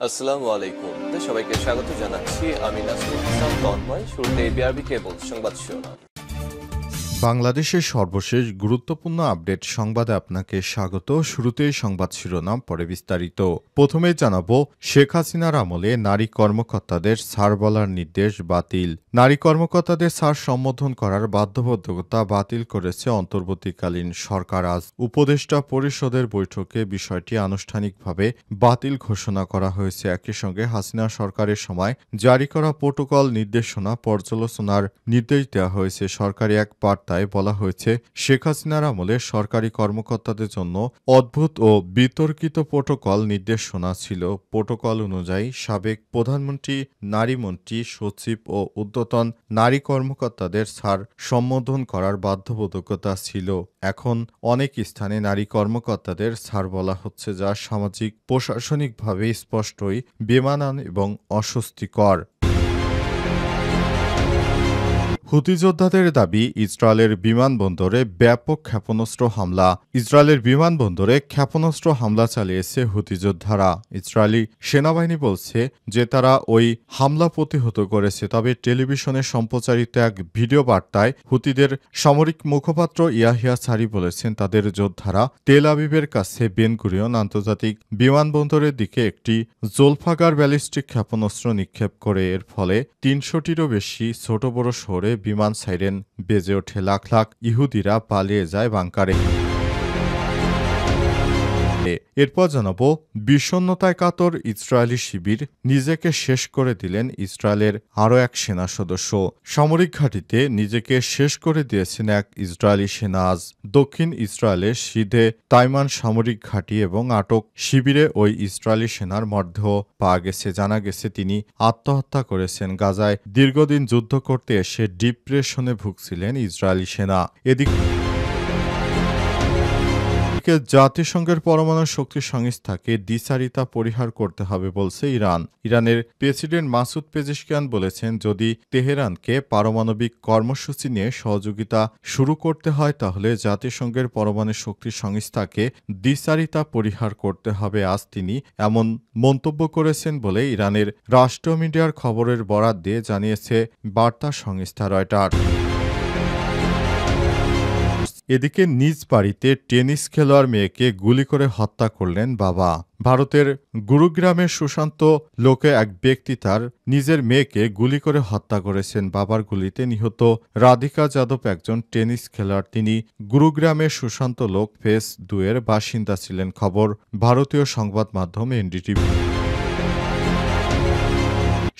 আসসালামু আলাইকুম। সবাইকে স্বাগত জানাচ্ছি। আমি নাসরুল ইসলাম তন্ময়। শুরুতে বিআরবি কেবল সংবাদ শিরোনাম। বাংলাদেশের সর্বশেষ গুরুত্বপূর্ণ আপডেট সংবাদে আপনাকে স্বাগত। শুরুতেই সংবাদ শিরোনাম, পরে বিস্তারিত। প্রথমেই জানাবো, শেখ হাসিনার আমলে নারী কর্মকর্তাদের ছাড় বলার নির্দেশ বাতিল। নারী কর্মকর্তাদের ছাড় সম্বোধন করার বাধ্যবাধকতা বাতিল করেছে অন্তর্বর্তীকালীন সরকার। আজ উপদেষ্টা পরিষদের বৈঠকে বিষয়টি আনুষ্ঠানিকভাবে বাতিল ঘোষণা করা হয়েছে। একই সঙ্গে হাসিনা সরকারের সময় জারি করা প্রোটোকল নির্দেশনা পর্যালোচনার নির্দেশ দেওয়া হয়েছে। সরকারি এক বার্তায় বলা হয়েছে, শেখ হাসিনার আমলে সরকারি কর্মকর্তাদের জন্য অদ্ভুত ও বিতর্কিত প্রোটোকল নির্দেশনা ছিল। প্রোটোকল অনুযায়ী সাবেক প্রধানমন্ত্রী, নারীমন্ত্রী, সচিব ও ঊর্ধ্বতন নারী কর্মকর্তাদের ছাড় সম্বোধন করার বাধ্যবাধকতা ছিল। এখন অনেক স্থানে নারী কর্মকর্তাদের ছাড় বলা হচ্ছে, যা সামাজিক প্রশাসনিকভাবে স্পষ্টই বেমানান এবং অস্বস্তিকর। হুতি যোদ্ধাদের দাবি, ইসরায়েলের বিমানবন্দরে ব্যাপক ক্ষেপণাস্ত্র হামলা। ইসরায়েলের বিমানবন্দরে ক্ষেপণাস্ত্র হামলা চালিয়েছে হুতি যোদ্ধারা। ইসরায়েলি সেনাবাহিনী বলছে যে তারা ওই হামলা প্রতিহত করেছে। তবে টেলিভিশনে সম্প্রচারিত এক ভিডিও বার্তায় হুতিদের সামরিক মুখপাত্র ইয়াহিয়া সারি বলেছেন, তাদের যোদ্ধারা তেল আবিবের কাছে বেন গুরিয়ন আন্তর্জাতিক বিমানবন্দরের দিকে একটি জোলফাগার ব্যালিস্টিক ক্ষেপণাস্ত্র নিক্ষেপ করে। এর ফলে ৩০০টিরও বেশি ছোট বড় শহরে বিমান সাইরেন বেজে ওঠে। লাখ লাখ ইহুদিরা পালিয়ে যায় বাংকারে। এরপর জানাবো, বিষণ্ণতায় কাতর ইসরায়েলি শিবির, নিজেকে শেষ করে দিলেন ইসরায়েলের আরও এক সেনা সদস্য। সামরিক ঘাঁটিতে নিজেকে শেষ করে দিয়েছেন এক ইসরায়েলি সেনা। আজ দক্ষিণ ইসরায়েলের সিধে তাইমান সামরিক ঘাঁটি এবং আটক শিবিরে ওই ইসরায়েলি সেনার মরদেহ পাওয়া গেছে। জানা গেছে তিনি আত্মহত্যা করেছেন। গাজায় দীর্ঘদিন যুদ্ধ করতে এসে ডিপ্রেশনে ভুগছিলেন ইসরায়েলি সেনা। এদিকে জাতিসংঘের পরমাণু শক্তি সংস্থাকে দ্বিচারিতা পরিহার করতে হবে বলছে ইরান। ইরানের প্রেসিডেন্ট মাসুদ পেজেশকিয়ান বলেছেন, যদি তেহরানকে পারমাণবিক কর্মসূচি নিয়ে সহযোগিতা শুরু করতে হয় তাহলে জাতিসংঘের পরমাণু শক্তি সংস্থাকে দ্বিচারিতা পরিহার করতে হবে। আজ তিনি এমন মন্তব্য করেছেন বলে ইরানের রাষ্ট্রীয় মিডিয়ার খবরের বরাত দিয়ে জানিয়েছে বার্তা সংস্থা রয়টার্স। এদিকে নিজ বাড়িতে টেনিস খেলোয়াড় মেয়েকে গুলি করে হত্যা করলেন বাবা। ভারতের গুরুগ্রামের সুশান্ত লোকে এক ব্যক্তি তার নিজের মেয়েকে গুলি করে হত্যা করেছেন। বাবার গুলিতে নিহত রাধিকা যাদব একজন টেনিস খেলোয়াড়। তিনি গুরুগ্রামের সুশান্ত লোক ফেজ 2-এর বাসিন্দা ছিলেন। খবর ভারতীয় সংবাদ মাধ্যম এনডিটিভি।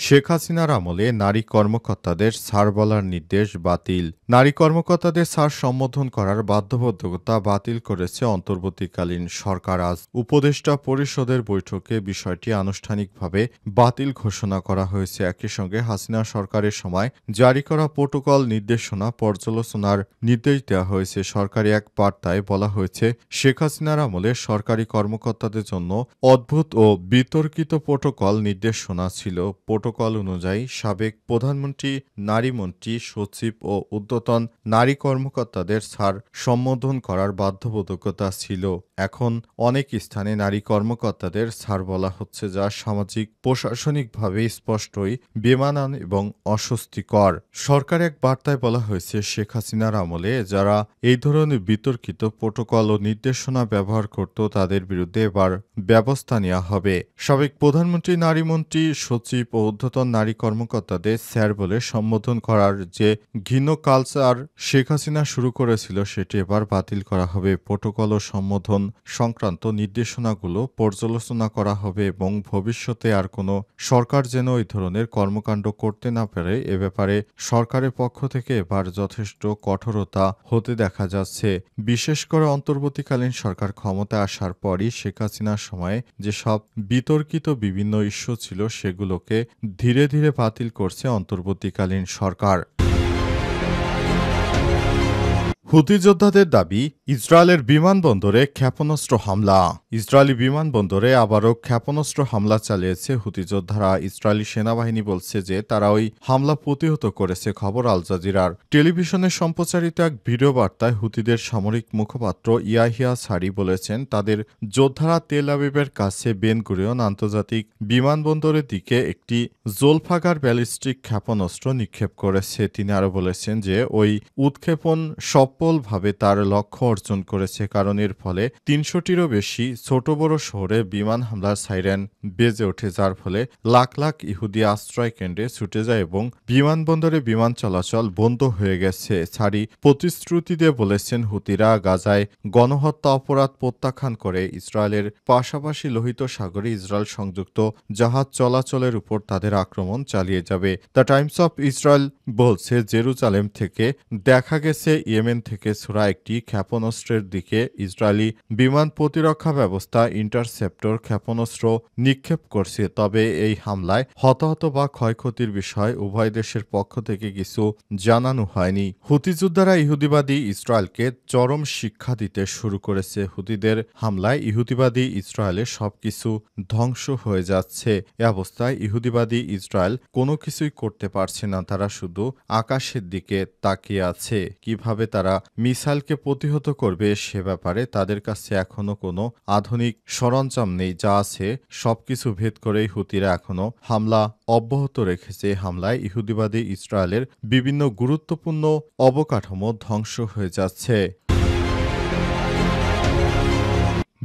শেখ হাসিনার আমলে নারী কর্মকর্তাদের ছাড় বলার নির্দেশ বাতিল। নারী কর্মকর্তাদের ছাড় সম্বোধন করার বাধ্যবাধকতা বাতিল করেছে অন্তর্বর্তীকালীন সরকার। আজ উপদেষ্টা পরিষদের বৈঠকে বিষয়টি আনুষ্ঠানিকভাবে বাতিল ঘোষণা করা হয়েছে। একই সঙ্গে হাসিনা সরকারের সময় জারি করা প্রোটোকল নির্দেশনা পর্যালোচনার নির্দেশ দেওয়া হয়েছে। সরকারি এক বার্তায় বলা হয়েছে, শেখ হাসিনার আমলে সরকারি কর্মকর্তাদের জন্য অদ্ভুত ও বিতর্কিত প্রোটোকল নির্দেশনা ছিল। প্রোটোকল অনুযায়ী সাবেক প্রধানমন্ত্রী, নারীমন্ত্রী, সচিব ও ঊর্ধ্বতন নারী কর্মকর্তাদের ছাড় সম্বোধন করার বাধ্যবাধকতা ছিল। এখন অনেক স্থানে নারী কর্মকর্তাদের ছাড় বলা হচ্ছে, যা সামাজিক প্রশাসনিকভাবে স্পষ্টই বেমানান এবং অস্বস্তিকর। সরকার এক বার্তায় বলা হয়েছে, শেখ হাসিনার আমলে যারা এই ধরনের বিতর্কিত প্রোটোকল ও নির্দেশনা ব্যবহার করত তাদের বিরুদ্ধে এবার ব্যবস্থা নেওয়া হবে। সাবেক প্রধানমন্ত্রী, নারীমন্ত্রী, সচিব ও ঊর্ধ্বতন নারী কর্মকর্তাদের স্যার বলে সম্বোধন করার যে ঘৃণ্য কালচার শেখ হাসিনা শুরু করেছিল সেটি এবার বাতিল করা হবে। প্রোটোকল ও সম্বোধন সংক্রান্ত নির্দেশনাগুলো পর্যালোচনা করা হবে এবং ভবিষ্যতে আর কোনো সরকার যেন এই ধরনের কর্মকাণ্ড করতে না পারে এ ব্যাপারে সরকারের পক্ষ থেকে এবার যথেষ্ট কঠোরতা হতে দেখা যাচ্ছে। বিশেষ করে অন্তর্বর্তীকালীন সরকার ক্ষমতায় আসার পরই শেখ হাসিনার সময়ে যেসব বিতর্কিত বিভিন্ন ইস্যু ছিল সেগুলোকে ধীরে ধীরে বাতিল করছে অন্তর্বর্তীকালীন সরকার। হুতি যোদ্ধাদের দাবি, ইসরায়েলের বিমানবন্দরে ক্ষেপণাস্ত্র হামলা। ইসরায়েলি বিমানবন্দরে আবারও ক্ষেপণাস্ত্র হামলা চালিয়েছে হুতি যোদ্ধারা। ইসরায়েলি সেনাবাহিনী বলছে যে তারা ওই হামলা প্রতিহত করেছে। খবর আল জাজিরার। টেলিভিশনে সম্প্রচারিত এক ভিডিও বার্তায় হুতিদের সামরিক মুখপাত্র ইয়াহিয়া সারি বলেছেন, তাদের যোদ্ধারা তেল আবিবের কাছে বেন গুরিয়ন আন্তর্জাতিক বিমানবন্দরের দিকে একটি জোলফাগার ব্যালিস্টিক ক্ষেপণাস্ত্র নিক্ষেপ করেছে। তিনি আরও বলেছেন যে ওই উৎক্ষেপণ সফলভাবে তার লক্ষ্য অর্জন করেছে, কারণ এর ফলে ৩০০টিরও বেশি ছোট বড় শহরে বিমান হামলার সাইরেন বেজে ওঠে, যার ফলে লাখ লাখ ইহুদি আশ্রয় কেন্দ্রে ছুটে যায় এবং বিমানবন্দরে বিমান চলাচল বন্ধ হয়ে গেছে। সারি প্রতিশ্রুতি দিয়ে বলেছেন, হুতিরা গাজায় গণহত্যা অপরাধ প্রত্যাখ্যান করে ইসরায়েলের পাশাপাশি লোহিত সাগরে ইসরায়েল সংযুক্ত জাহাজ চলাচলের উপর তাদের আক্রমণ চালিয়ে যাবে। দ্য টাইমস অফ ইসরায়েল বলছে, জেরুজালেম থেকে দেখা গেছে ইয়েমেন থেকে ছোড়া একটি ক্ষেপণাস্ত্রের দিকে ইসরায়েলি বিমান প্রতিরক্ষা ব্যবস্থা ইন্টারসেপ্টর ক্ষেপণাস্ত্র নিক্ষেপ করছে। তবে এই হামলায় হতাহত বা ক্ষয়ক্ষতির বিষয় উভয় দেশের পক্ষ থেকে কিছু জানানো হয়নি। হুতি যোদ্ধারা ইহুদিবাদী ইসরায়েলকে চরম শিক্ষা দিতে শুরু করেছে। হুতিদের হামলায় ইহুদিবাদী ইসরায়েলের সবকিছু ধ্বংস হয়ে যাচ্ছে। এ অবস্থায় ইহুদিবাদী ইসরায়েল কোনো কিছুই করতে পারছে না। তারা শুধু আকাশের দিকে তাকিয়ে আছে। কিভাবে তারা মিসাইলকে প্রতিহত করবে সে ব্যাপারে তাদের কাছে এখনো কোনো আধুনিক সরঞ্জাম নেই। যা আছে সবকিছু ভেদ করেই হুতিরা এখনো হামলা অব্যাহত রেখেছে। হামলায় ইহুদিবাদী ইসরায়েলের বিভিন্ন গুরুত্বপূর্ণ অবকাঠামো ধ্বংস হয়ে যাচ্ছে।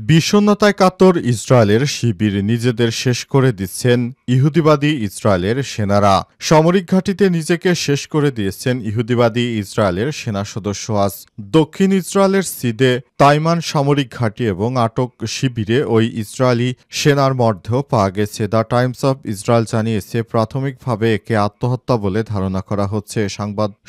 বিষণ্ণতায় কাতর ইসরায়েলের শিবির, নিজেদের শেষ করে দিচ্ছেন ইহুদিবাদী ইসরায়েলের সেনারা। সামরিক ঘাঁটিতে নিজেকে শেষ করে দিয়েছেন ইহুদিবাদী ইসরায়েলের সেনা সদস্য। আজ দক্ষিণ ইসরায়েলের সিদে তাইমান সামরিক ঘাঁটি এবং আটক শিবিরে ওই ইসরায়েলি সেনার মধ্যেও পাওয়া গেছে। দ্য টাইমস অফ ইসরায়েল জানিয়েছে, প্রাথমিকভাবে একে আত্মহত্যা বলে ধারণা করা হচ্ছে।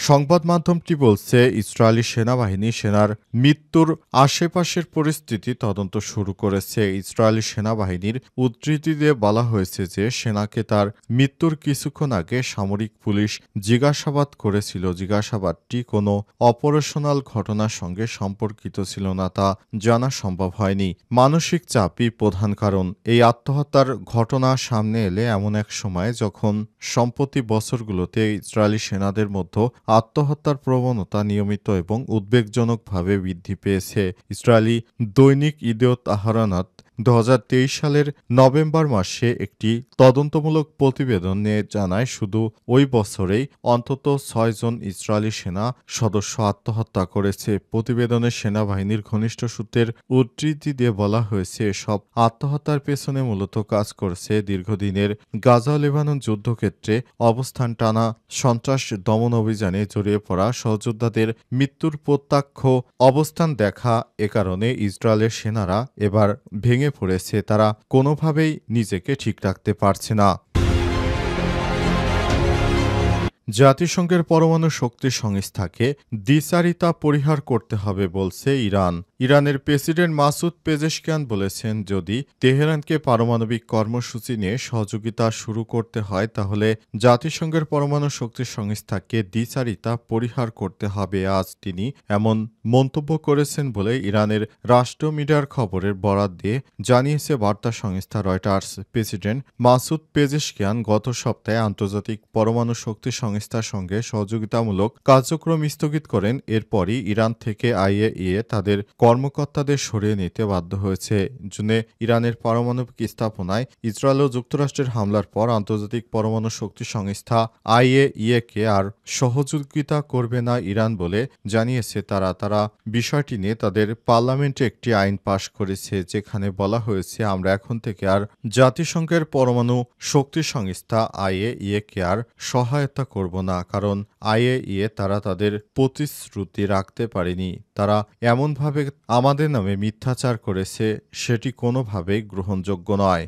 সংবাদ মাধ্যমটি বলছে, ইসরায়েলি সেনাবাহিনী সেনার মৃত্যুর আশেপাশের পরিস্থিতি তদন্ত শুরু করেছে। ইসরায়েলি সেনাবাহিনীর উদ্ধৃতি দিয়ে বলা হয়েছে যে সেনাকে তার মৃত্যুর কিছুক্ষণ আগে সামরিক পুলিশ জিজ্ঞাসাবাদ করেছিল। জিজ্ঞাসাবাদটি কোনো অপারেশনাল ঘটনার সঙ্গে সম্পর্কিত ছিল না, তা জানা সম্ভব হয়নি। মানসিক চাপই প্রধান কারণ। এই আত্মহত্যার ঘটনা সামনে এলে এমন এক সময় যখন সম্প্রতি বছরগুলোতে ইসরায়েলি সেনাদের মধ্যে আত্মহত্যার প্রবণতা নিয়মিত এবং উদ্বেগজনকভাবে বৃদ্ধি পেয়েছে। ইসরায়েলি দৈনিক ইদিয়ত আহরনাত 2023 সালের নভেম্বর মাসে একটি তদন্তমূলক প্রতিবেদন নিয়ে জানায়, শুধু ওই বছরেই অন্তত 6 জন ইসরায়েলি সেনা সদস্য আত্মহত্যা করেছে। প্রতিবেদনে সেনাবাহিনীর ঘনিষ্ঠ সূত্রের উদ্ধৃতি দিয়ে বলা হয়েছে, এসব আত্মহত্যার পেছনে মূলত কাজ করছে দীর্ঘদিনের গাজা লেবানন যুদ্ধক্ষেত্রে অবস্থান টানা সন্ত্রাস দমন অভিযানে জড়িয়ে পড়া সহযোদ্ধাদের মৃত্যুর প্রত্যক্ষ অবস্থান দেখা। এ কারণে ইসরায়েলের সেনারা এবার ভেঙে পড়েছে। তারা কোনোভাবেই নিজেকে ঠিক রাখতে পারছে না। জাতিসংঘের পরমাণু শক্তি সংস্থাকে দ্বিচারিতা পরিহার করতে হবে বলছে ইরান। ইরানের প্রেসিডেন্ট মাসুদ পেজেশকিয়ান বলেছেন, যদি তেহরানকে পারমাণবিক কর্মসূচি নিয়ে সহযোগিতা শুরু করতে হয় তাহলে জাতিসংঘের পরমাণু শক্তি সংস্থাকে দ্বিচারিতা পরিহার করতে হবে। আজ তিনি এমন মন্তব্য করেছেন বলে ইরানের রাষ্ট্রীয় মিডিয়ার খবরের বরাত দিয়ে জানিয়েছে বার্তা সংস্থা রয়টার্স। প্রেসিডেন্ট মাসুদ পেজেশকিয়ান গত সপ্তাহে আন্তর্জাতিক পরমাণু শক্তি সংস্থার সঙ্গে সহযোগিতামূলক কার্যক্রম স্থগিত করেন। এরপরই ইরান থেকে আইএইএ তাদের কর্মকর্তাদের সরিয়ে নিতে বাধ্য হয়েছে। জুনে ইরানের পারমাণবিক স্থাপনায় ইসরায়েল ও যুক্তরাষ্ট্রের হামলার পর আন্তর্জাতিক পরমাণু শক্তি সংস্থা আইএইএ-কে আর সহযোগিতা করবে না ইরান বলে জানিয়েছে তারা বিষয়টি নিয়ে তাদের পার্লামেন্টে একটি আইন পাশ করেছে, যেখানে বলা হয়েছে, আমরা এখন থেকে আর জাতিসংঘের পরমাণু শক্তি সংস্থা আইএইএ-কে আর সহায়তা করব না, কারণ আইএইএ তারা তাদের প্রতিশ্রুতি রাখতে পারেনি। তারা এমনভাবে আমাদের নামে মিথ্যাচার করেছে, সেটি কোনোভাবেই গ্রহণযোগ্য নয়।